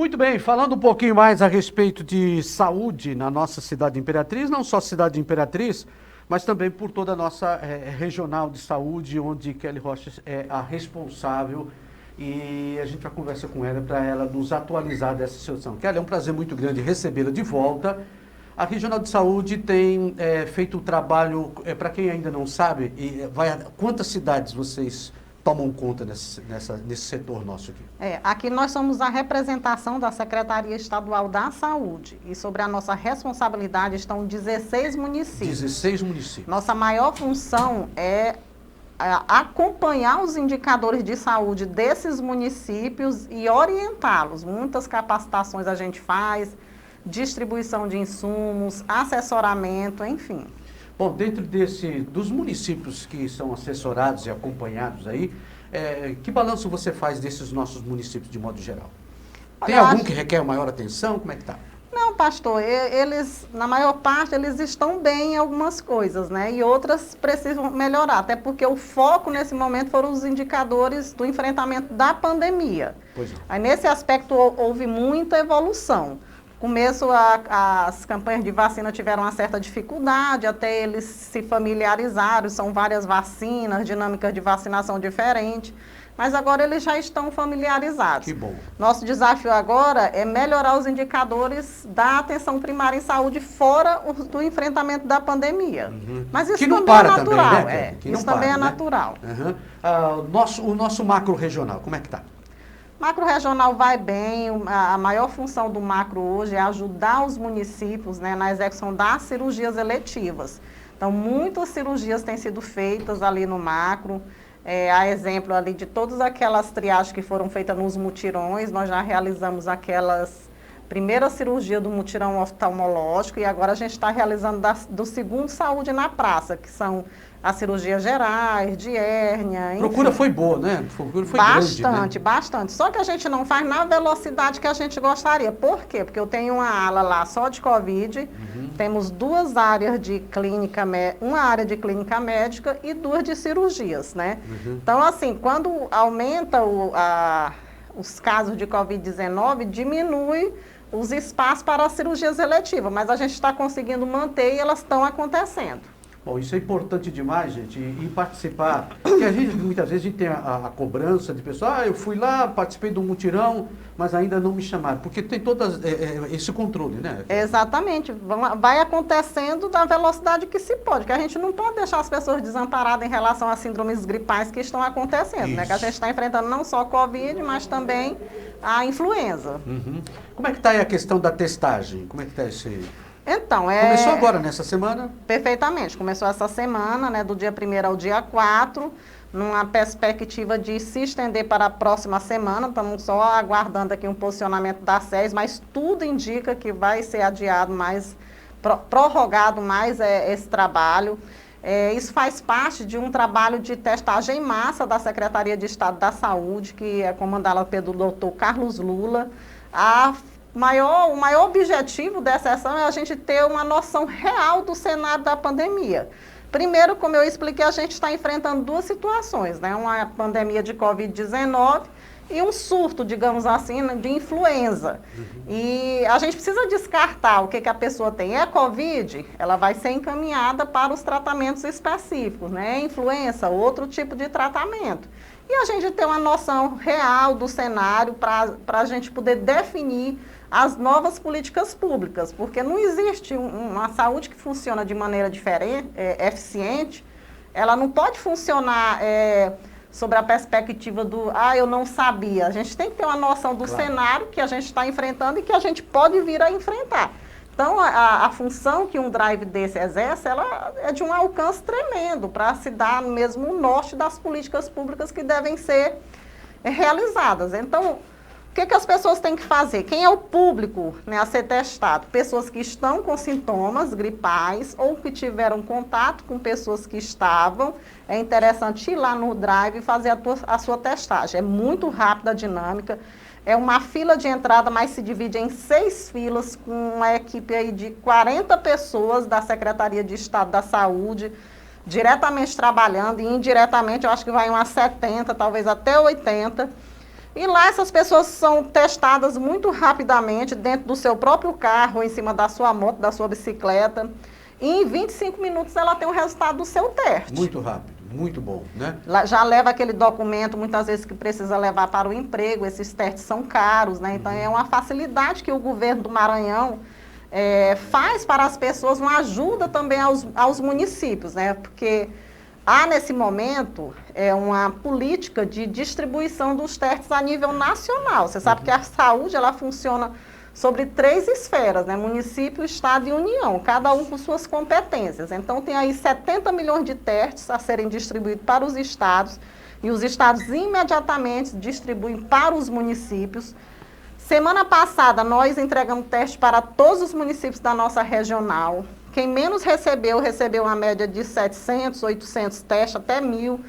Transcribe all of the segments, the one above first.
Muito bem, falando um pouquinho mais a respeito de saúde na nossa cidade de Imperatriz, não só cidade de Imperatriz, mas também por toda a nossa regional de saúde, onde Kelly Rocha é a responsável, e a gente vai conversar com ela para ela nos atualizar dessa situação. Kelly, é um prazer muito grande recebê-la de volta. A Regional de Saúde tem feito o trabalho, para quem ainda não sabe, quantas cidades vocês tomam conta nesse setor nosso aqui? Aqui nós somos a representação da Secretaria Estadual da Saúde e sobre a nossa responsabilidade estão 16 municípios. 16 municípios. Nossa maior função é acompanhar os indicadores de saúde desses municípios e orientá-los. Muitas capacitações a gente faz, distribuição de insumos, assessoramento, enfim. Bom, dentro dos municípios que são assessorados e acompanhados aí, que balanço você faz desses nossos municípios de modo geral? Tem algum que requer maior atenção? Como é que está? Não, pastor, eles, na maior parte, eles estão bem em algumas coisas, né? E outras precisam melhorar, até porque o foco nesse momento foram os indicadores do enfrentamento da pandemia. Pois é. Aí, nesse aspecto, houve muita evolução. Começo, as campanhas de vacina tiveram uma certa dificuldade, até eles se familiarizaram, são várias vacinas, dinâmicas de vacinação diferentes, mas agora eles já estão familiarizados. Que bom. Nosso desafio agora é melhorar os indicadores da atenção primária em saúde fora do enfrentamento da pandemia. Uhum. Mas isso que não também para é natural. Também, né? Isso também é natural. Uhum. O nosso macro regional, como é que está? Macro regional vai bem, a maior função do macro hoje é ajudar os municípios, né, na execução das cirurgias eletivas. Então, muitas cirurgias têm sido feitas ali no macro, a exemplo ali de todas aquelas triagens que foram feitas nos mutirões, nós já realizamos aquelas primeiras cirurgias do mutirão oftalmológico e agora a gente está realizando do segundo Saúde na Praça, que são as cirurgias gerais, de hérnia, enfim. Procura foi boa, né? Procura foi bastante, grande, né? Bastante. Só que a gente não faz na velocidade que a gente gostaria. Por quê? Porque eu tenho uma ala lá só de Covid, temos duas áreas de clínica, uma área de clínica médica e duas de cirurgias, né? Então, assim, quando aumenta os casos de Covid-19, diminui os espaços para as cirurgias eletivas, mas a gente está conseguindo manter e elas estão acontecendo. Bom, isso é importante demais, gente, e participar, porque muitas vezes a gente tem a cobrança de pessoas, eu fui lá, participei de um mutirão, mas ainda não me chamaram, porque tem todo esse controle, né? Exatamente, vai acontecendo da velocidade que se pode, que a gente não pode deixar as pessoas desamparadas em relação às síndromes gripais que estão acontecendo, né? Que a gente está enfrentando não só a Covid, mas também a influenza. Como é que está aí a questão da testagem? Como é que está esse... Então, Começou agora, nessa semana? Perfeitamente. Começou essa semana, né, do dia 1º ao dia 4, numa perspectiva de se estender para a próxima semana. Estamos só aguardando aqui um posicionamento da SES, mas tudo indica que vai ser adiado mais, prorrogado mais esse trabalho. Isso faz parte de um trabalho de testagem em massa da Secretaria de Estado da Saúde, que é comandada pelo doutor Carlos Lula. O maior objetivo dessa ação é a gente ter uma noção real do cenário da pandemia. Primeiro, como eu expliquei, a gente está enfrentando duas situações, né? Uma pandemia de Covid-19 e um surto, digamos assim, de influenza. E a gente precisa descartar o que a pessoa tem. É Covid, ela vai ser encaminhada para os tratamentos específicos, né? Influenza, outro tipo de tratamento. E a gente ter uma noção real do cenário para a gente poder definir as novas políticas públicas, porque não existe uma saúde que funciona de maneira diferente, eficiente, ela não pode funcionar sobre a perspectiva do, eu não sabia. A gente tem que ter uma noção do cenário que a gente está enfrentando e que a gente pode vir a enfrentar. Então, a função que um drive desse exerce, ela é de um alcance tremendo para se dar mesmo o norte das políticas públicas que devem ser realizadas. Então, o que as pessoas têm que fazer? Quem é o público, né, a ser testado? Pessoas que estão com sintomas gripais ou que tiveram contato com pessoas que estavam. É interessante ir lá no drive e fazer a sua testagem. É muito rápida a dinâmica. É uma fila de entrada, mas se divide em 6 filas, com uma equipe aí de 40 pessoas da Secretaria de Estado da Saúde, diretamente trabalhando, e indiretamente eu acho que vai umas 70, talvez até 80. E lá essas pessoas são testadas muito rapidamente dentro do seu próprio carro, em cima da sua moto, da sua bicicleta. E em 25 minutos ela tem o resultado do seu teste. Muito rápido, muito bom, né? Já leva aquele documento, muitas vezes que precisa levar para o emprego, esses testes são caros, né? Então é uma facilidade que o governo do Maranhão faz para as pessoas, uma ajuda também aos municípios, né? Porque há nesse momento uma política de distribuição dos testes a nível nacional. Você sabe que a saúde ela funciona sobre 3 esferas, né? Município, Estado e União, cada um com suas competências. Então, tem aí 70 milhões de testes a serem distribuídos para os estados, e os estados imediatamente distribuem para os municípios. Semana passada, nós entregamos teste para todos os municípios da nossa regional. Quem menos recebeu uma média de 700, 800 testes, até 1.000.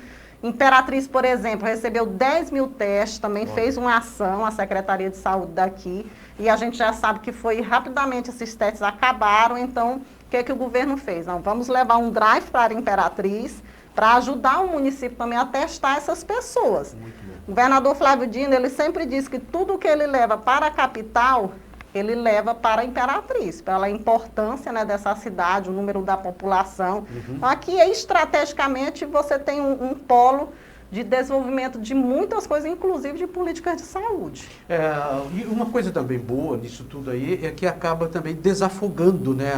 Imperatriz, por exemplo, recebeu 10 mil testes, também fez uma ação, a Secretaria de Saúde daqui, e a gente já sabe que foi rapidamente esses testes acabaram, então o que o governo fez? Não, vamos levar um drive para a Imperatriz, para ajudar o município também a testar essas pessoas. O governador Flávio Dino, ele sempre diz que tudo que ele leva para a capital, ele leva para a Imperatriz, pela importância, né, dessa cidade, o número da população. Então, aqui, estrategicamente, você tem um polo de desenvolvimento de muitas coisas, inclusive de políticas de saúde. E uma coisa também boa nisso tudo aí é que acaba também desafogando, né,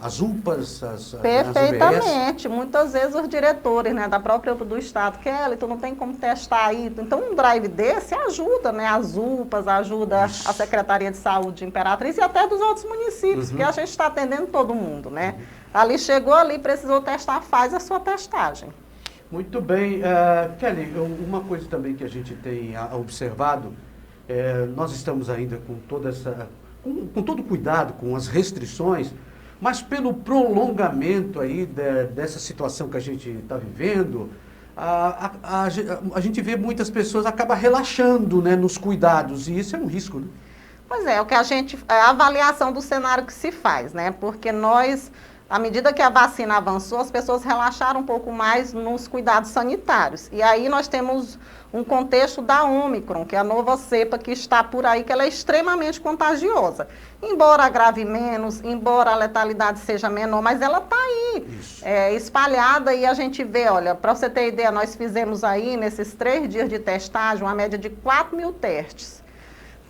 as UPAs, Perfeitamente. Muitas vezes os diretores, né, da própria UPA do Estado, Kelly, tu não tem como testar aí. Então, um drive desse ajuda, né, as UPAs, ajuda a Secretaria de Saúde de Imperatriz e até dos outros municípios, porque a gente está atendendo todo mundo, né? Ali chegou ali, precisou testar, faz a sua testagem. Muito bem. Kelly, uma coisa também que a gente tem observado, nós estamos ainda com com todo cuidado, com as restrições, mas pelo prolongamento aí dessa situação que a gente está vivendo, a gente vê muitas pessoas acabam relaxando, né, nos cuidados, e isso é um risco, né? Pois é o que a avaliação do cenário que se faz, né? Porque nós, à medida que a vacina avançou, as pessoas relaxaram um pouco mais nos cuidados sanitários. E aí nós temos um contexto da Ômicron, que é a nova cepa que está por aí, que ela é extremamente contagiosa. Embora agrave menos, embora a letalidade seja menor, mas ela está aí, espalhada, e a gente vê, olha, para você ter ideia, nós fizemos aí, nesses 3 dias de testagem, uma média de 4 mil testes.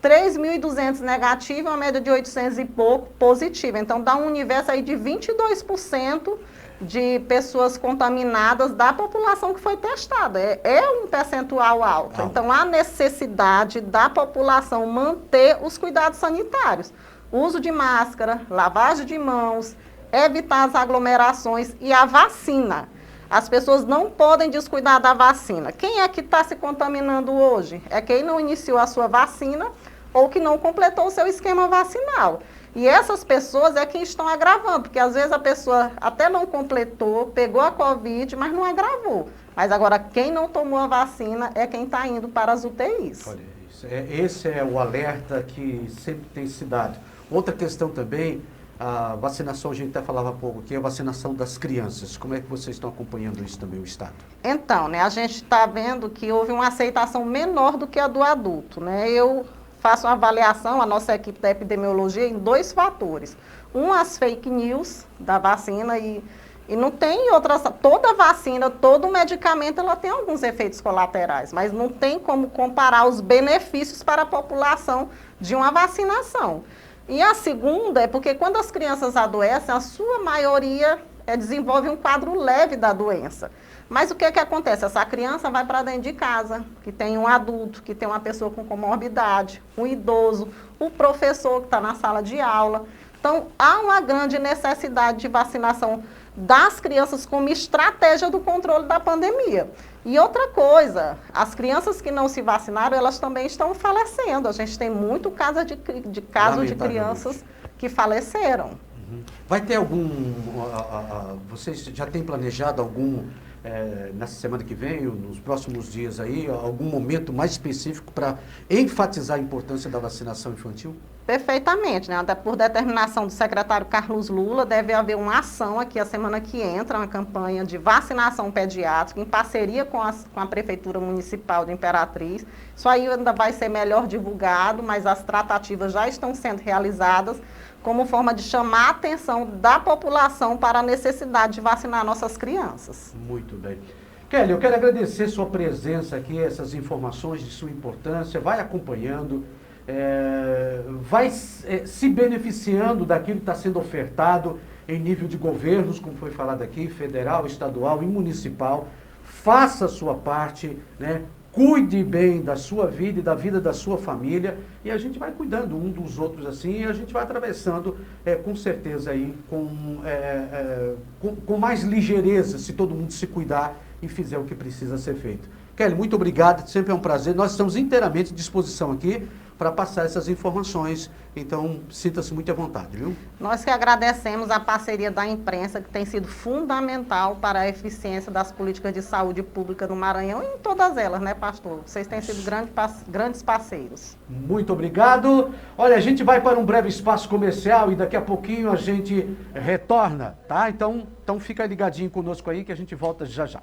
3.200 negativo, uma média de 800 e pouco positivo. Então, dá um universo aí de 22% de pessoas contaminadas da população que foi testada. É um percentual alto. Então, há necessidade da população manter os cuidados sanitários. Uso de máscara, lavagem de mãos, evitar as aglomerações e a vacina. As pessoas não podem descuidar da vacina. Quem é que está se contaminando hoje? É quem não iniciou a sua vacina ou que não completou o seu esquema vacinal. E essas pessoas é quem estão agravando, porque às vezes a pessoa até não completou, pegou a Covid, mas não agravou. Mas agora, quem não tomou a vacina é quem está indo para as UTIs. Olha isso. Esse é o alerta que sempre tem se dado. Outra questão também, a vacinação, a gente até falava há pouco, que é a vacinação das crianças. Como é que vocês estão acompanhando isso também, o Estado? Então, né, a gente está vendo que houve uma aceitação menor do que a do adulto, né? Eu faço uma avaliação, a nossa equipe da epidemiologia, em 2 fatores. As fake news da vacina e não tem outras... Toda vacina, todo medicamento, ela tem alguns efeitos colaterais, mas não tem como comparar os benefícios para a população de uma vacinação. E a segunda é porque quando as crianças adoecem, a sua maioria desenvolve um quadro leve da doença. Mas o que acontece? Essa criança vai para dentro de casa, que tem um adulto, que tem uma pessoa com comorbidade, um idoso, o professor que está na sala de aula. Então, há uma grande necessidade de vacinação das crianças como estratégia do controle da pandemia. E outra coisa, as crianças que não se vacinaram, elas também estão falecendo. A gente tem muito caso de crianças que faleceram. Vai ter vocês já têm planejado nessa semana que vem, nos próximos dias aí, algum momento mais específico para enfatizar a importância da vacinação infantil? Perfeitamente, né? Até por determinação do secretário Carlos Lula, deve haver uma ação aqui a semana que entra, uma campanha de vacinação pediátrica em parceria com a Prefeitura Municipal de Imperatriz. Isso aí ainda vai ser melhor divulgado, mas as tratativas já estão sendo realizadas como forma de chamar a atenção da população para a necessidade de vacinar nossas crianças. Muito bem. Kelly, eu quero agradecer sua presença aqui, essas informações de sua importância, vai acompanhando, vai se beneficiando daquilo que está sendo ofertado em nível de governos, como foi falado aqui, federal, estadual e municipal. Faça a sua parte, né? Cuide bem da sua vida e da vida da sua família, e a gente vai cuidando um dos outros assim, e a gente vai atravessando com certeza aí, com mais ligeireza, se todo mundo se cuidar e fizer o que precisa ser feito. Kelly, muito obrigado, sempre é um prazer. Nós estamos inteiramente à disposição aqui para passar essas informações, então sinta-se muito à vontade, viu? Nós que agradecemos a parceria da imprensa, que tem sido fundamental para a eficiência das políticas de saúde pública no Maranhão e em todas elas, né, pastor? Vocês têm sido grandes parceiros. Muito obrigado. Olha, a gente vai para um breve espaço comercial e daqui a pouquinho a gente retorna, tá? Então fica ligadinho conosco aí que a gente volta já já.